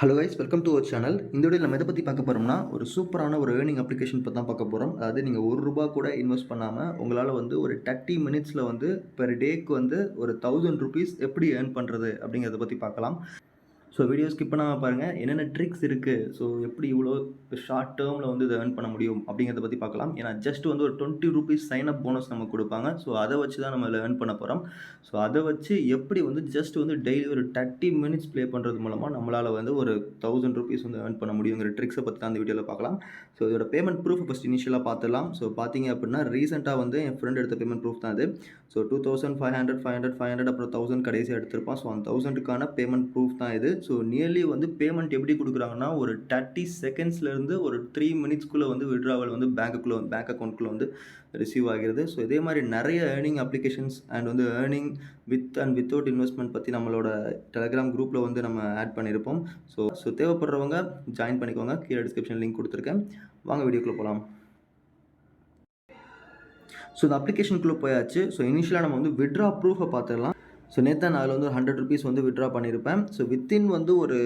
Hello guys, welcome to our channel. இந்த வீடியோவில் நம்ம எதை பற்றி பார்க்க போகிறோம்னா, ஒரு சூப்பரான ஒரு ஏர்னிங் அப்ளிகேஷன் பற்றி தான் பார்க்க போகிறோம். அதாவது நீங்கள் ₹1 கூட இன்வெஸ்ட் பண்ணாமல் உங்களால் வந்து ஒரு 30 மினிட்ஸில் வந்து பெர் டேக்கு வந்து ஒரு ₹1000 எப்படி ஏர்ன் பண்ணுறது அப்படிங்கிறத பற்றி பார்க்கலாம். ஸோ வீடியோ ஸ்கிப் பண்ணாமல் பாருங்கள். என்னென்ன ட்ரிக்ஸ் இருக்குது, ஸோ எப்படி இவ்வளோ ஷார்ட் டேர்மில் வந்து இதை ஏர்ன் பண்ண முடியும் அப்படிங்கிறத பற்றி பார்க்கலாம். ஏன்னா ஜஸ்ட் வந்து ஒரு ₹20 சைன் அப் போனஸ் நமக்கு கொடுப்பாங்க. ஸோ அதை வச்சு தான் நம்ம இதில் ஏர்ன் பண்ண போகிறோம். ஸோ அதை வச்சு எப்படி வந்து ஜஸ்ட் வந்து டெய்லி ஒரு 30 மினிட்ஸ் ப்ளே பண்ணுறது மூலமாக நம்மளால் வந்து ஒரு ₹1000 வந்து ஏர்ன் பண்ண முடியுங்கிற ட்ரிக்ஸை பற்றி தான் அந்த வீடியோவில் பார்க்கலாம். ஸோ இதோட பேமெண்ட் ப்ரூஃப் ஃபஸ்ட் இனிஷியலாக பார்த்துடலாம். ஸோ பார்த்தீங்க அப்படின்னா ரீசெண்டாக வந்து என் ஃப்ரெண்ட் எடுத்த பேமெண்ட் ப்ரூஃப் தான் இது. ஸோ 2500, 500, 500 அப்புறம் 1000 கடைசியாக எடுத்திருப்பான். ஸோ அந்த 1000க்கான பேமெண்ட் ப்ரூஃப் தான் இது. ஸோ நியர்லி வந்து பேமெண்ட் எப்படி கொடுக்குறாங்கன்னா, ஒரு 30 செகண்ட்ஸ்லேருந்து ஒரு 3 மினிட்ஸ்க்குள்ளே வந்து விட்ராவல் வந்து பேங்க் அக்கௌண்ட்குள்ளே வந்து ரிசீவ் ஆகிறது. ஸோ இதே மாதிரி நிறைய ஏர்னிங் அப்ளிகேஷன்ஸ் அண்ட் வந்து earning with and without investment பற்றி நம்மளோட டெலகிராம் குரூப்பில் வந்து நம்ம ஆட் பண்ணியிருப்போம். ஸோ தேவைப்படுறவங்க ஜாயின் பண்ணிக்கோங்க. கீழே டிஸ்கிரிப்ஷன் லிங்க் கொடுத்துருக்கேன். வாங்க வீடியோக்குள்ளே போகலாம். ஸோ இந்த அப்ளிகேஷனுக்குள்ளே போயாச்சு. ஸோ இனிஷியலாக நம்ம வந்து விட்ரா ப்ரூஃபை பார்த்துடலாம். ஸோ நேற்று நான் அதில் வந்து ₹100 வந்து விட்ரா பண்ணியிருப்பேன். ஸோ வித்தின் வந்து ஒரு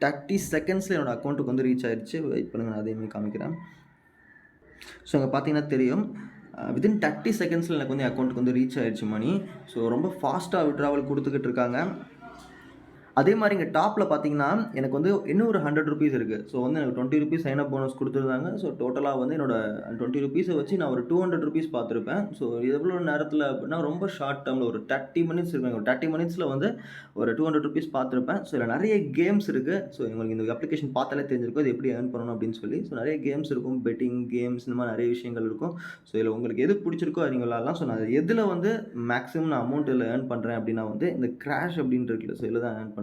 30 செகண்ட்ஸில் என்னோடய அக்கௌண்ட்டுக்கு வந்து ரீச் ஆயிடுச்சு. வெயிட் பண்ணுங்கள், நான் அதையுமே காமிக்கிறேன். ஸோ அங்கே பார்த்தீங்கன்னா தெரியும், வித்தின் 30 செகண்ட்ஸில் எனக்கு வந்து அக்கௌண்ட்டுக்கு வந்து ரீச் ஆயிடுச்சு மணி. ஸோ ரொம்ப ஃபாஸ்ட்டாக விட்ராவல் கொடுத்துக்கிட்டு இருக்காங்க. அதே மாதிரி இங்கே டாப்பில் பார்த்தீங்கன்னா எனக்கு வந்து இன்னும் ஒரு ₹100 இருக்குது. ஸோ வந்து எனக்கு ₹20 சைன் அப் போனஸ் கொடுத்துருந்தாங்க. ஸோ டோட்டலாக வந்து என்னோட ₹20 வச்சு நான் ஒரு ₹200 பார்த்துருப்பேன். ஸோ எவ்வளோ நேரத்தில் அப்படின்னா ரொம்ப ஷார்ட் டேர்மில் ஒரு 30 மினிட்ஸ் இருக்குங்க. ஒரு 30 மினிட்ஸில் வந்து ஒரு ₹200 பார்த்துருப்பேன். ஸோ இதில் நிறைய கேம்ஸ் இருக்குது. ஸோ உங்களுக்கு இந்த அப்ளிகேஷன் பார்த்தாலே தெரிஞ்சிருக்கும் இது எப்படி ஏர்ன் பண்ணணும் அப்படின்னு சொல்லி. ஸோ நிறைய கேம்ஸ் இருக்கும், பெட்டிங் கேம்ஸ், இந்த மாதிரி நிறைய விஷயங்கள் இருக்கும். ஸோ இதில் உங்களுக்கு எது பிடிச்சிருக்கோ அது நீங்கள் விளாட்லாம். ஸோ நான் எதில் வந்து மேக்ஸிமம் நான் அமௌண்ட் இதில் ஏர்ன் பண்ணுறேன் அப்படின்னா வந்து இந்த கிராஷ் அப்படின்னு இருக்குல்ல, ஸோ இதில் தான் ஏர்ன் பண்ணுறேன்.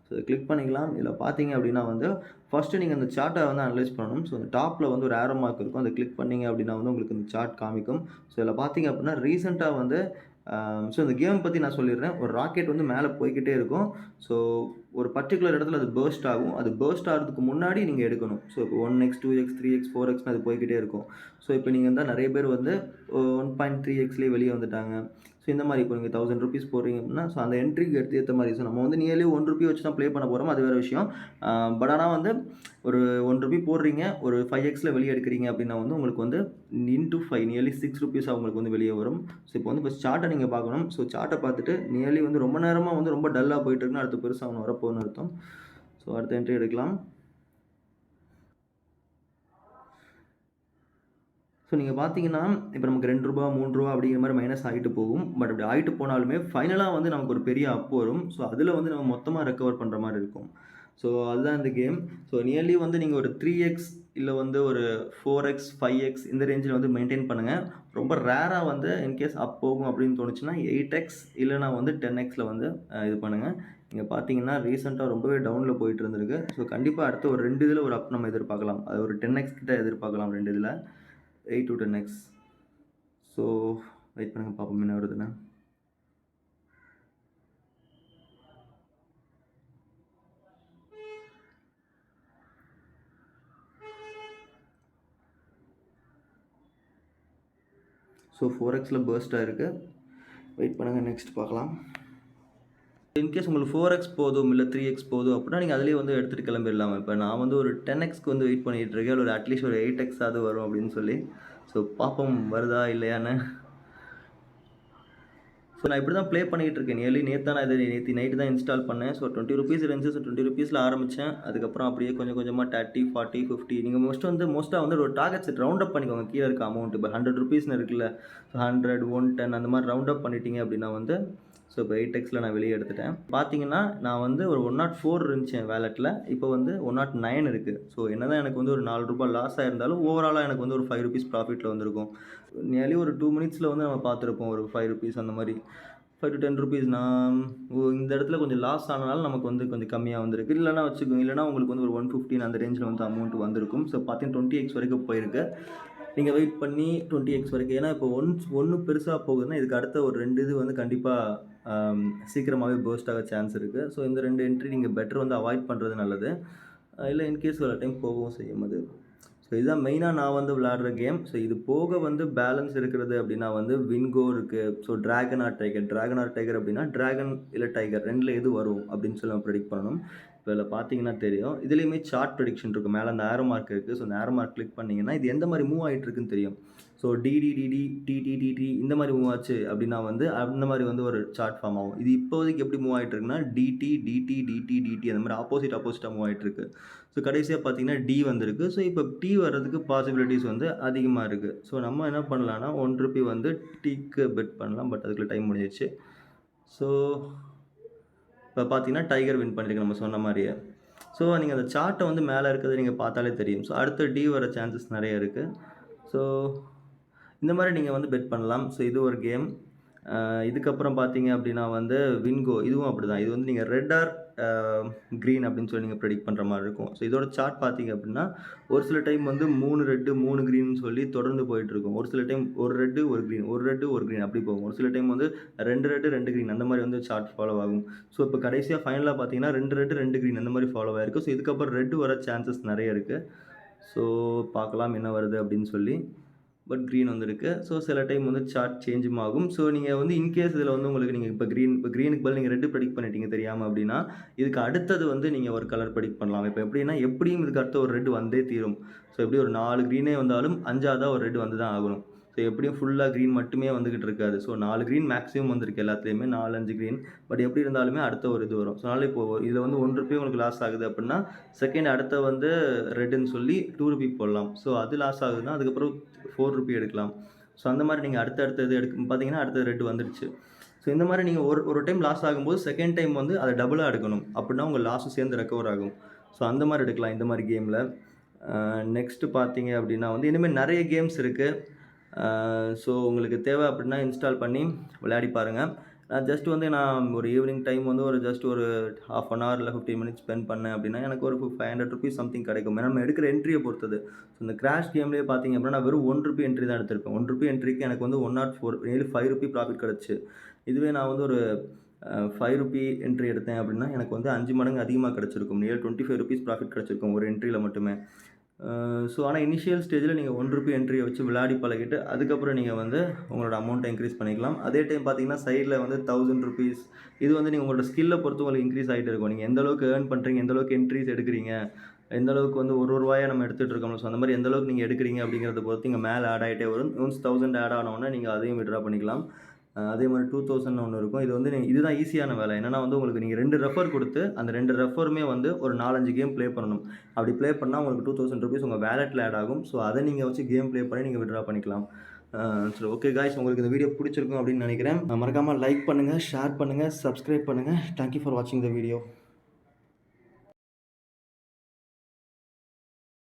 ஸோ இதை கிளிக் பண்ணிக்கலாம். இதில் பார்த்தீங்க அப்படின்னா வந்து ஃபஸ்ட்டு நீங்கள் இந்த சார்ட்டை வந்து அனலைஸ் பண்ணணும். ஸோ இந்த டாப்பில் வந்து ஒரு ஏரோ மார்க் இருக்கும். அதை கிளிக் பண்ணிங்க அப்படின்னா வந்து உங்களுக்கு இந்த சார்ட் காமிக்கும். ஸோ இதில் பார்த்தீங்க அப்படின்னா ரீசெண்டாக வந்து ஸோ இந்த கேம் பற்றி நான் சொல்லிடுறேன். ஒரு ராக்கெட் வந்து மேலே போய்கிட்டே இருக்கும். ஸோ ஒரு பர்டிகுலர் இடத்துல அது பர்ஸ்ட் ஆகும். அது பர்ஸ்ட் ஆகிறதுக்கு முன்னாடி நீங்கள் எடுக்கணும். ஸோ இப்போ 1x 2x 3x 4xன்னு அது போய்கிட்டே இருக்கும். ஸோ இப்போ நீங்கள் வந்து நிறைய பேர் வந்து 1.3xலேயே வெளியே வந்துட்டாங்க. ஸோ இந்த மாதிரி இப்போ நீங்கள் ₹1000 போடுறீங்க அப்படின்னா, ஸோ அந்த என்ட்ரிக்கு ஏற்ற மாதிரி. ஸோ நம்ம வந்து நியர்லி ₹1 வச்சு தான் ப்ளே பண்ண போகிறோம், அது வேறு விஷயம். பட் ஆனால் வந்து ஒரு ₹1 போடுறீங்க, ஒரு 5xல வெளியே எடுக்கிறீங்க அப்படின்னா வந்து உங்களுக்கு வந்து இன்டூ 5 நியர்லி ₹6 உங்களுக்கு வந்து வெளியே வரும். ஸோ இப்போ வந்து ஃபஸ்ட் சார்ட்டை நீங்கள் பார்க்கணும். ஸோ சார்ட்டை பார்த்துட்டு நியர்லி வந்து ரொம்ப நேரமாக வந்து ரொம்ப டல்லாக போயிட்டு இருக்குன்னா அடுத்து பெருசாக ஒன்று வரப்போகுதுன்னு அர்த்தம். ஸோ அடுத்த என்ட்ரி எடுக்கலாம். ஸோ நீங்கள் பார்த்தீங்கன்னா இப்போ நமக்கு ₹2 ₹3 அப்படிங்கிற மாதிரி மைனஸ் ஆகிட்டு போகும். பட் அப்படி ஆகிட்டு போனாலுமே ஃபைனலாக வந்து நமக்கு ஒரு பெரிய அப் வரும். ஸோ அதில் வந்து நம்ம மொத்தமாக ரெக்கவர் பண்ணுற மாதிரி இருக்கும். ஸோ அதுதான் இந்த கேம். ஸோ நியர்லி வந்து நீங்கள் ஒரு 3x இல்லை வந்து ஒரு 4x 5x இந்த ரேஞ்சில் வந்து மெயின்டைன் பண்ணுங்கள். ரொம்ப ரேராக வந்து இன்கேஸ் அப் போகும் அப்படின்னு தோணுச்சுன்னா 8x இல்லைனா வந்து 10xல வந்து இது பண்ணுங்கள். இங்கே பார்த்தீங்கன்னா ரீசெண்டாக ரொம்பவே டவுனில் போயிட்டு இருந்திருக்கு. ஸோ கண்டிப்பாக அடுத்த ஒரு 2 இதில் ஒரு அப் நம்ம எதிர்பார்க்கலாம். அது ஒரு 10x கிட்ட எதிர்பார்க்கலாம் 2 இதில். 8 to 10x. ஸோ வெயிட் பண்ணுங்கள், பார்ப்போம் என்ன வருதுன்னு. ஸோ 4xல பர்ஸ்ட் ஆகிருக்கு. வெயிட் பண்ணுங்கள், நெக்ஸ்ட் பார்க்கலாம். இன்கேஸ் உங்களுக்கு 4x போதும் இல்லை 3x போதும் அப்படின்னா நீங்கள் அதிலேயே வந்து எடுத்துகிட்டு கிளம்பிடலாம். இப்போ நான் வந்து ஒரு 10xக்கு வந்து வெயிட் பண்ணிகிட்டு இருக்கேன். ஒரு அட்லீஸ்ட் ஒரு 8x ஆவது வரும் அப்படின்னு சொல்லி. ஸோ பார்ப்போம் வருதா இல்லையான்னு. ஸோ நான் இப்படி தான் ப்ளே பண்ணிகிட்டு இருக்கேன். நேற்று தான் நான் நேற்று நைட்டு தான் இன்ஸ்டால் பண்ணேன். ஸோ ₹20 இருந்துச்சு. ஸோ ₹20 ஆரம்பித்தேன். அதுக்கப்புறம் அப்படியே கொஞ்சம் கொஞ்சமாக 30, 40, 50 நீங்கள் மோஸ்ட்டாக வந்து ஒரு டார்கெட் செட் ரவுண்ட் அப் பண்ணிக்கோங்க. கீழே இருக்க அமௌண்ட் இப்போ ₹100 இருக்குல்ல, ஸோ 100, 110 அந்த மாதிரி ரவுண்ட் அப் பண்ணிட்டீங்க அப்படின்னா வந்து ஸோ இப்போ 8xல நான் வெளியே எடுத்துட்டேன். பார்த்தீங்கன்னா நான் வந்து ஒரு 104 இருந்துச்சு என் வேலெட்டில். இப்போ வந்து 109 இருக்குது. ஸோ என்ன தான் எனக்கு வந்து ஒரு ₹4 லாஸ் ஆகிருந்தாலும் ஓவராலாக எனக்கு வந்து ஒரு ₹5 ப்ராஃபிட்டில் வந்திருக்கும். நியர்லி ஒரு 2 மினிட்ஸில் வந்து நம்ம பார்த்துருப்போம் ஒரு ₹5 அந்த மாதிரி. ₹5 to ₹10 நான் இந்த இடத்துல கொஞ்சம் லாஸ் ஆனனால நமக்கு வந்து கொஞ்சம் கம்மியாக வந்திருக்கு. இல்லைனா வச்சுக்கோங்க, இல்லைனா உங்களுக்கு வந்து ஒரு 115 அந்த ரேஞ்சில் வந்து அமௌண்ட் வந்திருக்கும். ஸோ பார்த்தீங்கன்னா 20x வரைக்கும் போயிருக்கு. நீங்கள் வெயிட் பண்ணி 20x வரைக்கும், ஏன்னா இப்போ ஒன்று பெருசாக போகுதுன்னா இதுக்கு அடுத்த ஒரு 2 இது வந்து கண்டிப்பாக சீக்கிரமாகவே பர்ஸ்ட் ஆக சான்ஸ் இருக்குது. ஸோ இந்த 2 என்ட்ரி நீங்கள் பெட்டர் வந்து அவாய்ட் பண்ணுறது நல்லது. இல்லை இன்கேஸ் ஒரு டைம் போகவும் செய்யும் அது. ஸோ இதுதான் மெயினாக நான் வந்து விளையாடுற கேம். ஸோ இது போக வந்து பேலன்ஸ் இருக்கிறது அப்படின்னா வந்து வின்கோ இருக்குது. ஸோ ட்ராகன் ஆர் டைகர் அப்படின்னா ட்ராகன் இல்லை டைகர் 2ல் எது வரும் அப்படின்னு சொல்லி நம்ம ப்ரெடிக்ட் பண்ணணும். இப்போ இதில பார்த்தீங்கன்னா தெரியும். இதுலயுமே சார்ட் ப்ரெடிக்ஷன் இருக்கும். மேல அந்த ஆரோ மார்க் இருக்கு. ஸோ அந்த ஆரோ மார்க் கிளிக் பண்ணீங்கன்னா, இது எந்த மாரி மூவ் ஆயிட்டு இருக்குன்னு தெரியும். ஸோ டிடிடிடி, டிடிடிடி இந்த மாரி மூவ் ஆச்சு அப்டின்னா வந்து, அந்த மாரி வந்து ஒரு சார்ட் ஃபார்ம் ஆகும். இது இப்போதைக்கு எப்படி மூவ் ஆயிட்டு இருக்குன்னா, டிடி, டிடி, டிடி, டிடி அந்த மாரி ஆப்போசிட்டா மூவ் ஆயிட்டு இருக்கு. ஸோ கடைசியா பார்த்தீங்கன்னா, டி வந்திருக்கு. ஸோ இப்போ டி வர்றதுக்கு பாசிபிலிட்டீஸ் வந்து அதிகமா இருக்கு. ஸோ நம்ம என்ன பண்ணலாம்னா, ₹1 வந்து டீக்கு பெட் பண்ணலாம். பட் அதுக்குள்ள டைம் முடிஞ்சிருச்சு. ஸோ இப்போ பார்த்தீங்கன்னா, டைகர் வின் பண்ணியிருக்கு நம்ம சொன்ன மாரியே. ஸோ நீங்க அந்த சார்ட்ட வந்து மேல இருக்கிறத நீங்க பார்த்தாலே தெரியும். ஸோ அடுத்து டி வர சான்சஸ் நெறைய இருக்கு. ஸோ இந்த மாரி நீங்க வந்து பெட் பண்ணலாம். ஸோ இது ஒரு கேம். இதுக்கப்புறம் பார்த்தீங்க அப்டின்னா வந்து வின்கோ இதுவும் அப்படிதான். இது வந்து நீங்க ரெட் ஆர் கிரீன் அப்படின்னு சொல்லி நீங்க ப்ரெடிக்ட் பண்ற மாரி இருக்கும். ஸோ இதோட சார்ட் பார்த்தீங்க அப்படின்னா, ஒரு சில டைம் வந்து 3 ரெட் 3 கிரீன்னு சொல்லி தொடர்ந்து போயிட்டுருக்கும். ஒரு சில time 1 red 1 green, 1 red 1 green அப்படி போகும். ஒரு சில டைம் வந்து 2 ரெட் 2 கிரீன் அந்த மாரி வந்து சார்ட் ஃபாலோ ஆகும். ஸோ இப்போ கடைசியா ஃபைனலா பார்த்தீங்கன்னா 2 ரெட் 2 கிரீன் அந்த மாரி ஃபாலோ ஆயிருக்கு. ஸோ இதுக்கப்புறம் ரெட் வர சான்சஸ் நெறைய இருக்கு. ஸோ பார்க்கலாம் என்ன வருது அப்படின்னு சொல்லி. பட் கிரீன் வந்திருக்கு. ஸோ சில டைம் வந்து சார்ட் சேஞ்சும் ஆகும். ஸோ நீங்க வந்து இன்கேஸ் இதில வந்து உங்களுக்கு நீங்க இப்ப கிரீனுக்கு பதில் நீங்க ரெட் ப்ரெடிக்ட் பண்ணிட்டீங்க தெரியாம அப்டின்னா, இதுக்கு அடுத்தது வந்து நீங்க ஒரு கலர் ப்ரெடிக்ட் பண்ணலாம். இப்ப எப்டின்னா, எப்படியும் இதுக்கு அடுத்து ஒரு ரெட் வந்தே தீரும். ஸோ எப்படியும் ஒரு 4 கிரீனே வந்தாலும் 5ஆவதா ஒரு ரெட் வந்து தான் ஆகணும். ஸோ எப்படியும் ஃபுல்லா கிரீன் மட்டுமே வந்துகிட்டு இருக்காது. ஸோ 4 கிரீன் மேக்ஸிமம் வந்திருக்கு எல்லாத்துலயுமே 4, 5 கிரீன். பட் எப்படி இருந்தாலுமே அடுத்த ஒரு இது வரும். ஸோ அதனால இப்போ இதில வந்து ₹1 உங்களுக்கு லாஸ் ஆகுது அப்டின்னா, செகண்ட் அடுத்த வந்து ரெட்ன்னு சொல்லி ₹2 போடலாம். ஸோ அது லாஸ் ஆகுதுன்னா, அதுக்கப்புறம் ₹4 எடுக்கலாம். ஸோ அந்த மாரி நீங்க அடுத்த இது பார்த்தீங்கன்னா, அடுத்தது ரெட் வந்துடுச்சு. ஸோ இந்த மாரி நீங்க ஒரு டைம் லாஸ் ஆகும்போது, செகண்ட் டைம் வந்து அத டபுளா எடுக்கணும். அப்டின்னா உங்க லாஸும் சேர்ந்து ரெக்கவர் ஆகும். ஸோ அந்த மாரி எடுக்கலாம் இந்த மாரி கேம்ல. நெக்ஸ்ட் பார்த்தீங்க அப்டின்னா வந்து, இந்த மாரி நெறைய கேம்ஸ் இருக்கு. ஸோ உங்களுக்கு தேவை அப்டின்னா இன்ஸ்டால் பண்ணி விளையாடி பாருங்க. ஜஸ்ட் வந்து நான் ஒரு ஈவினிங் டைம் வந்து ஒரு ஜஸ்ட் ஒரு 1/2 அன் ஹவர் இல்ல 15 மினிட்ஸ் ஸ்பெண்ட் பண்ணேன் அப்டின்னா, எனக்கு ஒரு ₹500 சம்திங் கிடைக்கும். ஏன்னா நம்ம எடுக்கிற என்ட்ரிய பொறுத்தது. ஸோ இந்த கிராஷ் கேம்லயே பார்த்தீங்க அப்டின்னா, நான் வெறும் ₹1 என்ட்ரி தான் எடுத்திருப்பேன். ₹1 என்ட்ரிக்கு எனக்கு வந்து 104 நியர்லி ₹5 ப்ராஃபிட் கிடைச்சுச்சு. இதுவே நான் வந்து ஒரு ₹5 என்ட்ரி எடுத்தேன் அப்டின்னா, எனக்கு வந்து 5 மடங்கு அதிகமா கிடைச்சிருக்கும். நியர் ₹25 ப்ராஃபிட் கிடைச்சிருக்கும் ஒரு என்ட்ரில மட்டுமே. ஸோ ஆனா இனிஷியல் ஸ்டேஜ்ல நீங்க ₹1 என்ட்ரிய வச்சு விளையாடி பழகிட்டு, அதுக்கப்புறம் நீங்க வந்து உங்களோட அமௌண்ட்ட இன்கிரீஸ் பண்ணிக்கலாம். அதே டைம் பார்த்தீங்கன்னா, சைட்ல வந்து ₹1000 இது வந்து நீங்க உங்களோட ஸ்கில்ல பொறுத்து உங்களுக்கு இன்கிரீஸ் ஆயிட்டே இருக்கும். நீங்க எந்த அளவுக்கு ஏர்ன் பண்றீங்க, எந்த அளவுக்கு என்ட்ரீஸ் எடுக்கிறீங்க, எந்த அளவுக்கு வந்து ஒரு ரூவாயா நம்ம எடுத்துட்டு இருக்கோம்ல. ஸோ அந்த மாரி எந்த அளவுக்கு நீங்க எடுக்கிறீங்க அப்படிங்கிறத பொறுத்து இங்க மேல ஆட் ஆயிட்டே வரும். ஒன்ஸ் 1000 ஆட் ஆன உடனே நீங்க அதையும் வித்ட்ரா பண்ணிக்கலாம். அதே மாரி 2000ன்னு ஒண்ணு இருக்கும். இது வந்து இதுதான் ஈஸியான வேலை. என்னன்னா வந்து உங்களுக்கு நீங்க 2 ரெஃபர் குடுத்து, அந்த 2 ரெஃபருமே வந்து ஒரு 4, 5 கேம் ப்ளே பண்ணணும். அப்படி ப்ளே பண்ணா உங்களுக்கு ₹2000 உங்க வாலெட்ல ஆட் ஆகும். ஸோ அத நீங்க வச்சு கேம் ப்ளே பண்ணி நீங்க வித்ட்ரா பண்ணிக்கலாம். சரி ஓகே காய்ஸ், உங்களுக்கு இந்த வீடியோ புடிச்சிருக்கும் அப்படின்னு நெனைக்கிறேன். மறக்காம லைக் பண்ணுங்க, ஷேர் பண்ணுங்க, சப்ஸ்கிரைப் பண்ணுங்க. தேங்க் யூ ஃபார் வாட்சிங் த வீடியோ.